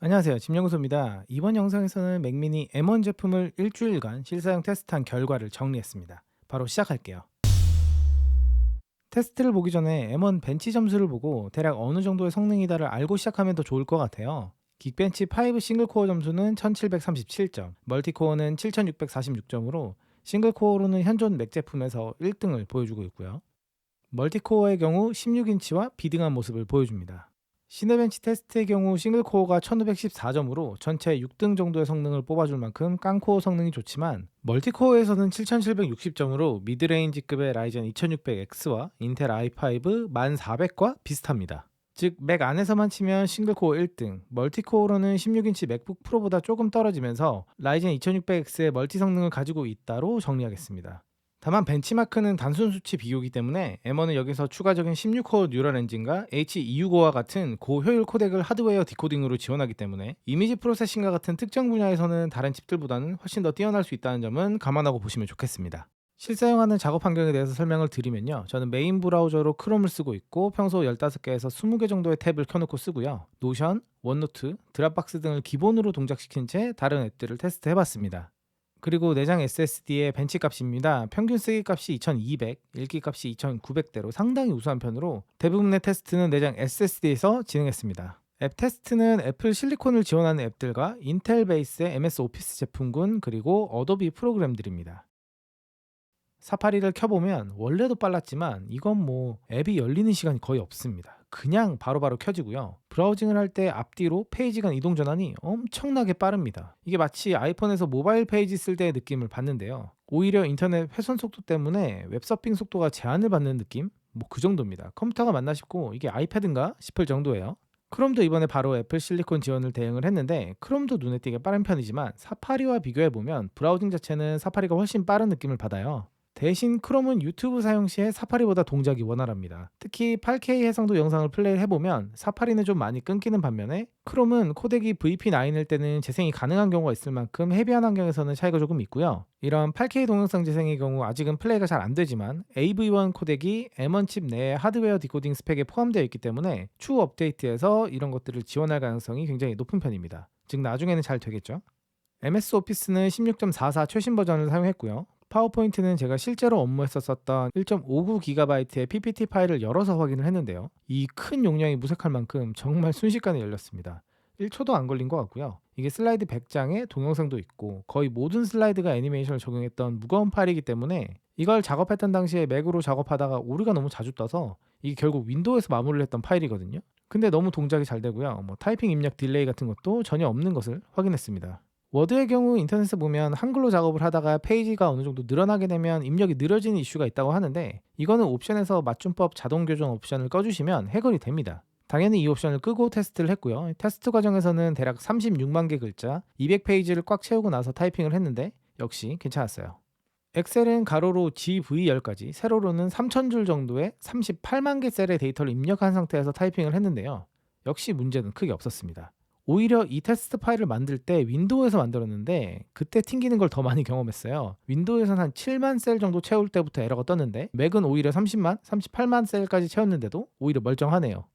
안녕하세요. 짐영구소입니다. 이번 영상에서는 맥미니 M1 제품을 일주일간 실사용 테스트한 결과를 정리했습니다. 바로 시작할게요. 테스트를 보기 전에 M1 벤치 점수를 보고 대략 어느 정도의 성능이다를 알고 시작하면 더 좋을 것 같아요. 긱벤치 5 싱글코어 점수는 1737점, 멀티코어는 7646점으로 싱글코어로는 현존 맥 제품에서 1등을 보여주고 있고요. 멀티코어의 경우 16인치와 비등한 모습을 보여줍니다. 시네벤치 테스트의 경우 싱글코어가 1514점으로 전체 6등 정도의 성능을 뽑아줄 만큼 깡코어 성능이 좋지만 멀티코어에서는 7760점으로 미드레인지급의 라이젠 2600X와 인텔 i5 1400과 비슷합니다. 즉 맥 안에서만 치면 싱글코어 1등, 멀티코어로는 16인치 맥북 프로보다 조금 떨어지면서 라이젠 2600X의 멀티 성능을 가지고 있다로 정리하겠습니다. 다만 벤치마크는 단순 수치 비교이기 때문에 M1은 여기서 추가적인 16코어 뉴럴 엔진과 H265와 같은 고효율 코덱을 하드웨어 디코딩으로 지원하기 때문에 이미지 프로세싱과 같은 특정 분야에서는 다른 칩들보다는 훨씬 더 뛰어날 수 있다는 점은 감안하고 보시면 좋겠습니다. 실사용하는 작업 환경에 대해서 설명을 드리면요. 저는 메인 브라우저로 크롬을 쓰고 있고 평소 15개에서 20개 정도의 탭을 켜놓고 쓰고요. 노션, 원노트, 드랍박스 등을 기본으로 동작시킨 채 다른 앱들을 테스트해봤습니다. 그리고 내장 SSD의 벤치 값입니다. 평균 쓰기 값이 2200, 읽기 값이 2900대로 상당히 우수한 편으로 대부분의 테스트는 내장 SSD에서 진행했습니다. 앱 테스트는 애플 실리콘을 지원하는 앱들과 인텔 베이스의 MS 오피스 제품군 그리고 어도비 프로그램들입니다. 사파리를 켜보면 원래도 빨랐지만 이건 뭐 앱이 열리는 시간이 거의 없습니다. 그냥 바로바로 켜지고요. 브라우징을 할 때 앞뒤로 페이지 간 이동 전환이 엄청나게 빠릅니다. 이게 마치 아이폰에서 모바일 페이지 쓸 때의 느낌을 받는데요. 오히려 인터넷 회선 속도 때문에 웹서핑 속도가 제한을 받는 느낌? 뭐 그 정도입니다. 컴퓨터가 맞나 싶고 이게 아이패드인가 싶을 정도예요. 크롬도 이번에 바로 애플 실리콘 지원을 대응을 했는데 크롬도 눈에 띄게 빠른 편이지만 사파리와 비교해보면 브라우징 자체는 사파리가 훨씬 빠른 느낌을 받아요. 대신 크롬은 유튜브 사용 시에 사파리보다 동작이 원활합니다. 특히 8K 해상도 영상을 플레이를 해보면 사파리는 좀 많이 끊기는 반면에 크롬은 코덱이 VP9일 때는 재생이 가능한 경우가 있을 만큼 헤비한 환경에서는 차이가 조금 있고요. 이런 8K 동영상 재생의 경우 아직은 플레이가 잘 안 되지만 AV1 코덱이 M1 칩 내에 하드웨어 디코딩 스펙에 포함되어 있기 때문에 추후 업데이트에서 이런 것들을 지원할 가능성이 굉장히 높은 편입니다. 즉 나중에는 잘 되겠죠. MS 오피스는 16.44 최신 버전을 사용했고요. 파워포인트는 제가 실제로 업무에서 썼던 1.59GB의 PPT 파일을 열어서 확인을 했는데요. 이 큰 용량이 무색할 만큼 정말 순식간에 열렸습니다. 1초도 안 걸린 것 같고요. 이게 슬라이드 100장에 동영상도 있고 거의 모든 슬라이드가 애니메이션을 적용했던 무거운 파일이기 때문에 이걸 작업했던 당시에 맥으로 작업하다가 오류가 너무 자주 떠서 이게 결국 윈도우에서 마무리를 했던 파일이거든요. 근데 너무 동작이 잘 되고요. 타이핑 입력 딜레이 같은 것도 전혀 없는 것을 확인했습니다. 워드의 경우 인터넷에 보면 한글로 작업을 하다가 페이지가 어느 정도 늘어나게 되면 입력이 느려지는 이슈가 있다고 하는데 이거는 옵션에서 맞춤법 자동 교정 옵션을 꺼주시면 해결이 됩니다. 당연히 이 옵션을 끄고 테스트를 했고요. 테스트 과정에서는 대략 36만 개 글자, 200페이지를 꽉 채우고 나서 타이핑을 했는데 역시 괜찮았어요. 엑셀은 가로로 GV10까지, 세로로는 3000줄 정도의 38만 개 셀의 데이터를 입력한 상태에서 타이핑을 했는데요. 역시 문제는 크게 없었습니다. 오히려 이 테스트 파일을 만들 때 윈도우에서 만들었는데 그때 튕기는 걸 더 많이 경험했어요. 윈도우에서는 한 7만 셀 정도 채울 때부터 에러가 떴는데 맥은 오히려 30만, 38만 셀까지 채웠는데도 오히려 멀쩡하네요.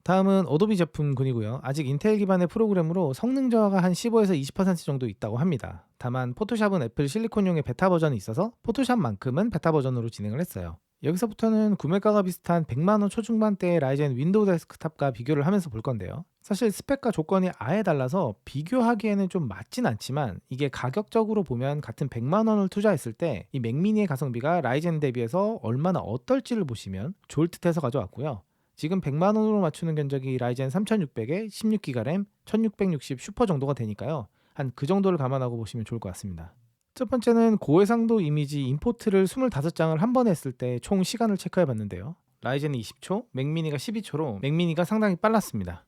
다음은 어도비 제품군이고요. 아직 인텔 기반의 프로그램으로 성능 저하가 한 15에서 20% 정도 있다고 합니다. 다만 포토샵은 애플 실리콘용의 베타 버전이 있어서 포토샵만큼은 베타 버전으로 진행을 했어요. 여기서부터는 구매가가 비슷한 100만 원 초중반대의 라이젠 윈도우 데스크탑과 비교를 하면서 볼 건데요. 사실 스펙과 조건이 아예 달라서 비교하기에는 좀 맞진 않지만 이게 가격적으로 보면 같은 100만 원을 투자했을 때 이 맥미니의 가성비가 라이젠 대비해서 얼마나 어떨지를 보시면 좋을 듯해서 가져왔고요. 지금 100만 원으로 맞추는 견적이 라이젠 3600에 16기가 램, 1660 슈퍼 정도가 되니까요. 한 그 정도를 감안하고 보시면 좋을 것 같습니다. 첫 번째는 고해상도 이미지 임포트를 25장을 한 번에 했을 때 총 시간을 체크해 봤는데요. 라이젠이 20초, 맥미니가 12초로 맥미니가 상당히 빨랐습니다.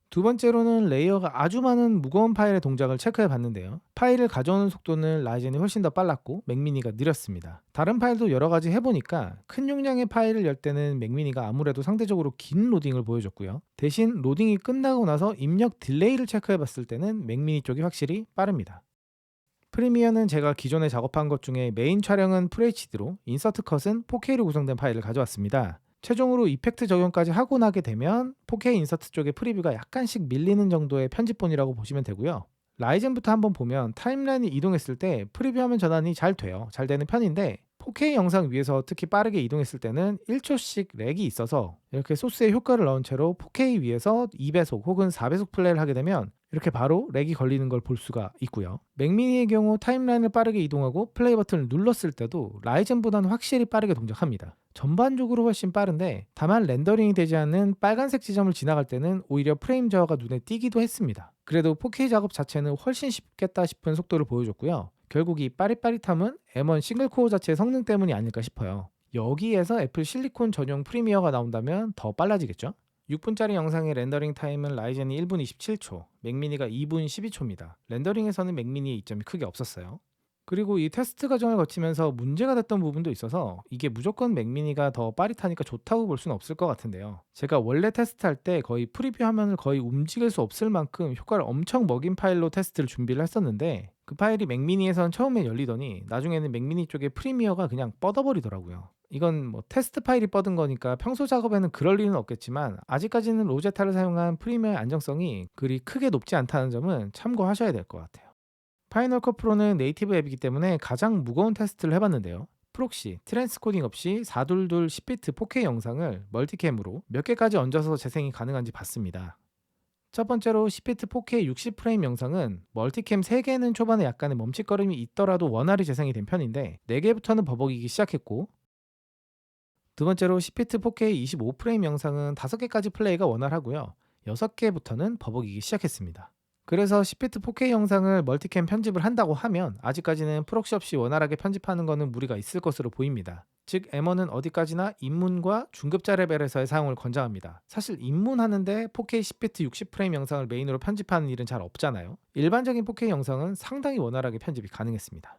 두 번째로는 레이어가 아주 많은 무거운 파일의 동작을 체크해 봤는데요. 파일을 가져오는 속도는 라이젠이 훨씬 더 빨랐고 맥미니가 느렸습니다. 다른 파일도 여러 가지 해보니까 큰 용량의 파일을 열 때는 맥미니가 아무래도 상대적으로 긴 로딩을 보여줬고요. 대신 로딩이 끝나고 나서 입력 딜레이를 체크해 봤을 때는 맥미니 쪽이 확실히 빠릅니다. 프리미어는 제가 기존에 작업한 것 중에 메인 촬영은 FHD로 인서트 컷은 4K로 구성된 파일을 가져왔습니다. 최종으로 이펙트 적용까지 하고 나게 되면 4K 인서트 쪽의 프리뷰가 약간씩 밀리는 정도의 편집본이라고 보시면 되고요. 라이젠부터 한번 보면 타임라인이 이동했을 때 프리뷰 화면 전환이 잘 돼요. 잘 되는 편인데 4K 영상 위에서 특히 빠르게 이동했을 때는 1초씩 렉이 있어서 이렇게 소스에 효과를 넣은 채로 4K 위에서 2배속 혹은 4배속 플레이를 하게 되면 이렇게 바로 렉이 걸리는 걸 볼 수가 있고요. 맥미니의 경우 타임라인을 빠르게 이동하고 플레이 버튼을 눌렀을 때도 라이젠보다는 확실히 빠르게 동작합니다. 전반적으로 훨씬 빠른데 다만 렌더링이 되지 않는 빨간색 지점을 지나갈 때는 오히려 프레임 저하가 눈에 띄기도 했습니다. 그래도 4K 작업 자체는 훨씬 쉽겠다 싶은 속도를 보여줬고요. 결국 이 빠릿빠릿함은 M1 싱글코어 자체의 성능 때문이 아닐까 싶어요. 여기에서 애플 실리콘 전용 프리미어가 나온다면 더 빨라지겠죠? 6분짜리 영상의 렌더링 타임은 라이젠이 1분 27초, 맥미니가 2분 12초입니다. 렌더링에서는 맥미니의 이점이 크게 없었어요. 그리고 이 테스트 과정을 거치면서 문제가 됐던 부분도 있어서 이게 무조건 맥미니가 더 빠릿하니까 좋다고 볼 수는 없을 것 같은데요. 제가 원래 테스트할 때 거의 프리뷰 화면을 거의 움직일 수 없을 만큼 효과를 엄청 먹인 파일로 테스트를 준비를 했었는데 그 파일이 맥미니에선 처음에 열리더니 나중에는 맥미니 쪽에 프리미어가 그냥 뻗어버리더라고요. 이건 뭐 테스트 파일이 뻗은 거니까 평소 작업에는 그럴 리는 없겠지만 아직까지는 로제타를 사용한 프리미어의 안정성이 그리 크게 높지 않다는 점은 참고하셔야 될 것 같아요. 파이널 컷 프로는 네이티브 앱이기 때문에 가장 무거운 테스트를 해봤는데요. 프록시, 트랜스코딩 없이 422 10비트 4K 영상을 멀티캠으로 몇 개까지 얹어서 재생이 가능한지 봤습니다. 첫 번째로 10비트 4K 60프레임 영상은 멀티캠 3개는 초반에 약간의 멈칫거림이 있더라도 원활히 재생이 된 편인데 4개부터는 버벅이기 시작했고, 두 번째로 10비트 4K 25프레임 영상은 5개까지 플레이가 원활하고요. 6개부터는 버벅이기 시작했습니다. 그래서 10비트 4K 영상을 멀티캠 편집을 한다고 하면 아직까지는 프록시 없이 원활하게 편집하는 것은 무리가 있을 것으로 보입니다. 즉 M1은 어디까지나 입문과 중급자 레벨에서의 사용을 권장합니다. 사실 입문하는데 4K 10비트 60프레임 영상을 메인으로 편집하는 일은 잘 없잖아요. 일반적인 4K 영상은 상당히 원활하게 편집이 가능했습니다.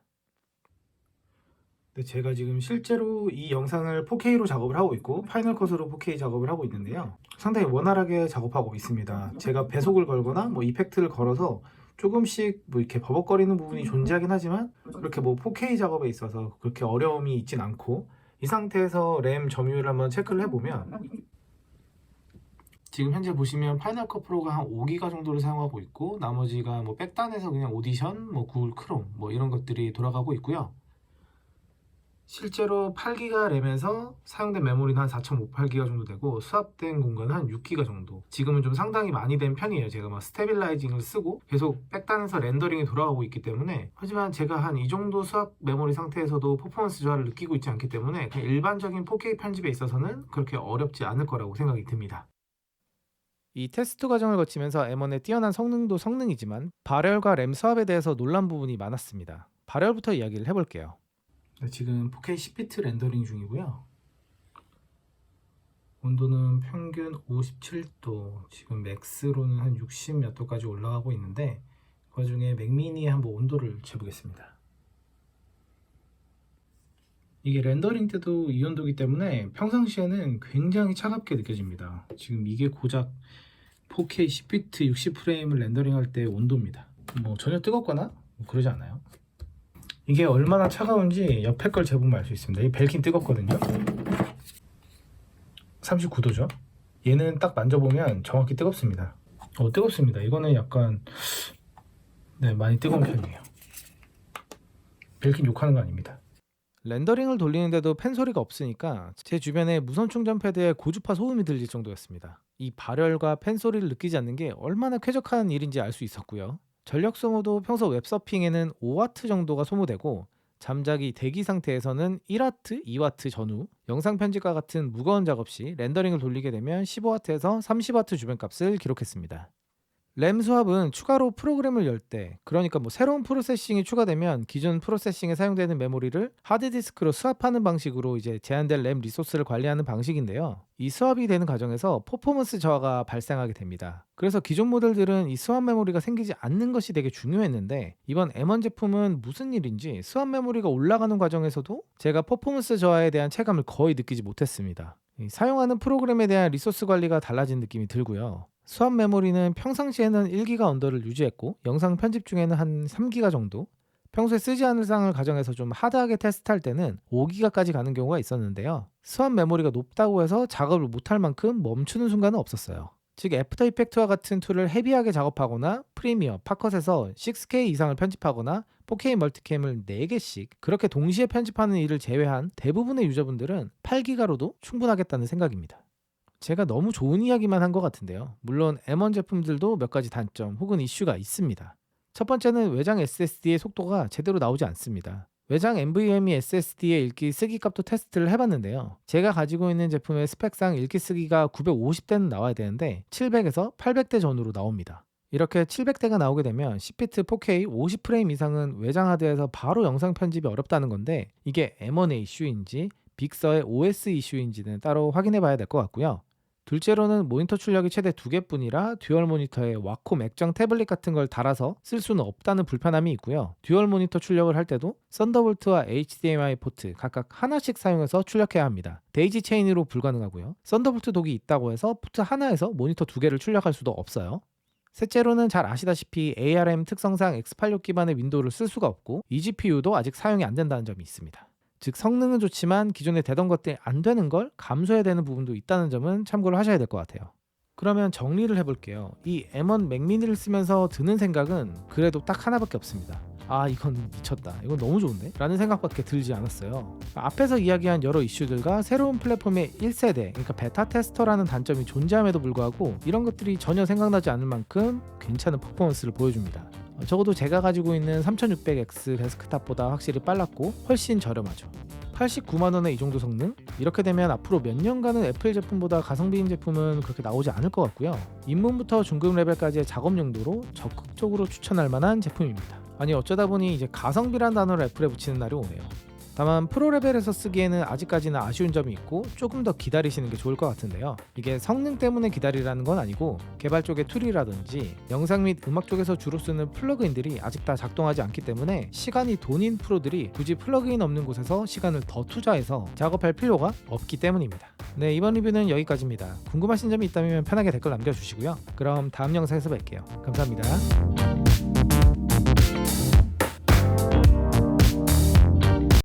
네, 제가 지금 실제로 이 영상을 4K로 작업을 하고 있고 파이널 컷으로 4K 작업을 하고 있는데요. 상당히 원활하게 작업하고 있습니다. 제가 배속을 걸거나 뭐 이펙트를 걸어서 조금씩 뭐 이렇게 버벅거리는 부분이 존재하긴 하지만 그렇게 뭐 4K 작업에 있어서 그렇게 어려움이 있진 않고, 이 상태에서 램 점유율을 한번 체크를 해보면 지금 현재 보시면 파이널 컷 프로가 한 5기가 정도를 사용하고 있고 나머지가 뭐 백단에서 그냥 오디션, 뭐 구글 크롬 뭐 이런 것들이 돌아가고 있고요. 실제로 8기가 램에서 사용된 메모리는 한 4.58기가 정도 되고 수합된 공간은 한 6기가 정도. 지금은 좀 상당히 많이 된 편이에요. 제가 막 스테빌라이징을 쓰고 계속 백단에서 렌더링이 돌아가고 있기 때문에. 하지만 제가 한 이 정도 수합 메모리 상태에서도 퍼포먼스 저하를 느끼고 있지 않기 때문에 그냥 일반적인 4K 편집에 있어서는 그렇게 어렵지 않을 거라고 생각이 듭니다. 이 테스트 과정을 거치면서 M1의 뛰어난 성능도 성능이지만 발열과 램 수합에 대해서 놀란 부분이 많았습니다. 발열부터 이야기를 해볼게요. 지금 4K 10비트 렌더링 중이고요. 온도는 평균 57도, 지금 맥스로는 한 60 몇 도까지 올라가고 있는데 그 와중에 맥미니의 한번 온도를 재보겠습니다. 이게 렌더링 때도 이 온도이기 때문에 평상시에는 굉장히 차갑게 느껴집니다. 지금 이게 고작 4K 10비트 60프레임을 렌더링 할 때 온도입니다. 뭐 전혀 뜨겁거나 그러지 않아요. 이게 얼마나 차가운지 옆에 걸 재보면 알 수 있습니다. 이 벨킨 뜨겁거든요. 39도죠. 얘는 딱 만져보면 정확히 뜨겁습니다. 뜨겁습니다. 이거는 약간 많이 뜨거운 편이에요. 벨킨 욕하는 거 아닙니다. 렌더링을 돌리는데도 팬 소리가 없으니까 제 주변에 무선 충전 패드에 고주파 소음이 들릴 정도였습니다. 이 발열과 팬 소리를 느끼지 않는 게 얼마나 쾌적한 일인지 알 수 있었고요. 전력 소모도 평소 웹서핑에는 5W 정도가 소모되고 잠자기 대기 상태에서는 1W, 2W 전후, 영상 편집과 같은 무거운 작업 시 렌더링을 돌리게 되면 15W에서 30W 주변값을 기록했습니다. 램 수합은 추가로 프로그램을 열 때, 그러니까 뭐 새로운 프로세싱이 추가되면 기존 프로세싱에 사용되는 메모리를 하드디스크로 수합하는 방식으로 이제 제한된 램 리소스를 관리하는 방식인데요. 이 수합이 되는 과정에서 퍼포먼스 저하가 발생하게 됩니다. 그래서 기존 모델들은 이 수합 메모리가 생기지 않는 것이 되게 중요했는데 이번 M1 제품은 무슨 일인지 수합 메모리가 올라가는 과정에서도 제가 퍼포먼스 저하에 대한 체감을 거의 느끼지 못했습니다. 사용하는 프로그램에 대한 리소스 관리가 달라진 느낌이 들고요. 수합 메모리는 평상시에는 1기가 언더를 유지했고 영상 편집 중에는 한 3기가 정도, 평소에 쓰지 않을 사항을 가정해서 좀 하드하게 테스트할 때는 5기가까지 가는 경우가 있었는데요. 스완 메모리가 높다고 해서 작업을 못할 만큼 멈추는 순간은 없었어요. 즉 애프터 이펙트와 같은 툴을 헤비하게 작업하거나 프리미어, 팝컷에서 6K 이상을 편집하거나 4K 멀티캠을 4개씩 그렇게 동시에 편집하는 일을 제외한 대부분의 유저분들은 8기가로도 충분하겠다는 생각입니다. 제가 너무 좋은 이야기만 한 것 같은데요. 물론 M1 제품들도 몇 가지 단점 혹은 이슈가 있습니다. 첫 번째는 외장 SSD의 속도가 제대로 나오지 않습니다. 외장 NVMe SSD의 읽기 쓰기 값도 테스트를 해봤는데요. 제가 가지고 있는 제품의 스펙상 읽기 쓰기가 950대는 나와야 되는데 700에서 800대 전후로 나옵니다. 이렇게 700대가 나오게 되면 10비트 4K 50프레임 이상은 외장 하드에서 바로 영상 편집이 어렵다는 건데 이게 M1의 이슈인지 빅서의 OS 이슈인지는 따로 확인해 봐야 될 것 같고요. 둘째로는 모니터 출력이 최대 2개뿐이라 듀얼 모니터에 와콤 액정 태블릿 같은 걸 달아서 쓸 수는 없다는 불편함이 있고요. 듀얼 모니터 출력을 할 때도 썬더볼트와 HDMI 포트 각각 하나씩 사용해서 출력해야 합니다. 데이지 체인으로 불가능하고요. 썬더볼트 독이 있다고 해서 포트 하나에서 모니터 2개를 출력할 수도 없어요. 셋째로는 잘 아시다시피 ARM 특성상 x86 기반의 윈도우를 쓸 수가 없고 eGPU도 아직 사용이 안 된다는 점이 있습니다. 즉 성능은 좋지만 기존에 되던 것들이 안 되는 걸 감수해야 되는 부분도 있다는 점은 참고를 하셔야 될 것 같아요. 그러면 정리를 해볼게요. 이 M1 맥미니를 쓰면서 드는 생각은 그래도 딱 하나밖에 없습니다. 아 이건 미쳤다, 이건 너무 좋은데? 라는 생각밖에 들지 않았어요. 앞에서 이야기한 여러 이슈들과 새로운 플랫폼의 1세대 그러니까 베타 테스터라는 단점이 존재함에도 불구하고 이런 것들이 전혀 생각나지 않을 만큼 괜찮은 퍼포먼스를 보여줍니다. 적어도 제가 가지고 있는 3600X 데스크탑보다 확실히 빨랐고 훨씬 저렴하죠. 89만원에 이 정도 성능? 이렇게 되면 앞으로 몇 년간은 애플 제품보다 가성비인 제품은 그렇게 나오지 않을 것 같고요. 입문부터 중급 레벨까지의 작업 용도로 적극적으로 추천할 만한 제품입니다. 아니 어쩌다 보니 이제 가성비란 단어를 애플에 붙이는 날이 오네요. 다만 프로 레벨에서 쓰기에는 아직까지는 아쉬운 점이 있고 조금 더 기다리시는 게 좋을 것 같은데요. 이게 성능 때문에 기다리라는 건 아니고 개발 쪽의 툴이라든지 영상 및 음악 쪽에서 주로 쓰는 플러그인들이 아직 다 작동하지 않기 때문에 시간이 돈인 프로들이 굳이 플러그인 없는 곳에서 시간을 더 투자해서 작업할 필요가 없기 때문입니다. 네, 이번 리뷰는 여기까지입니다. 궁금하신 점이 있다면 편하게 댓글 남겨주시고요. 그럼 다음 영상에서 뵐게요. 감사합니다.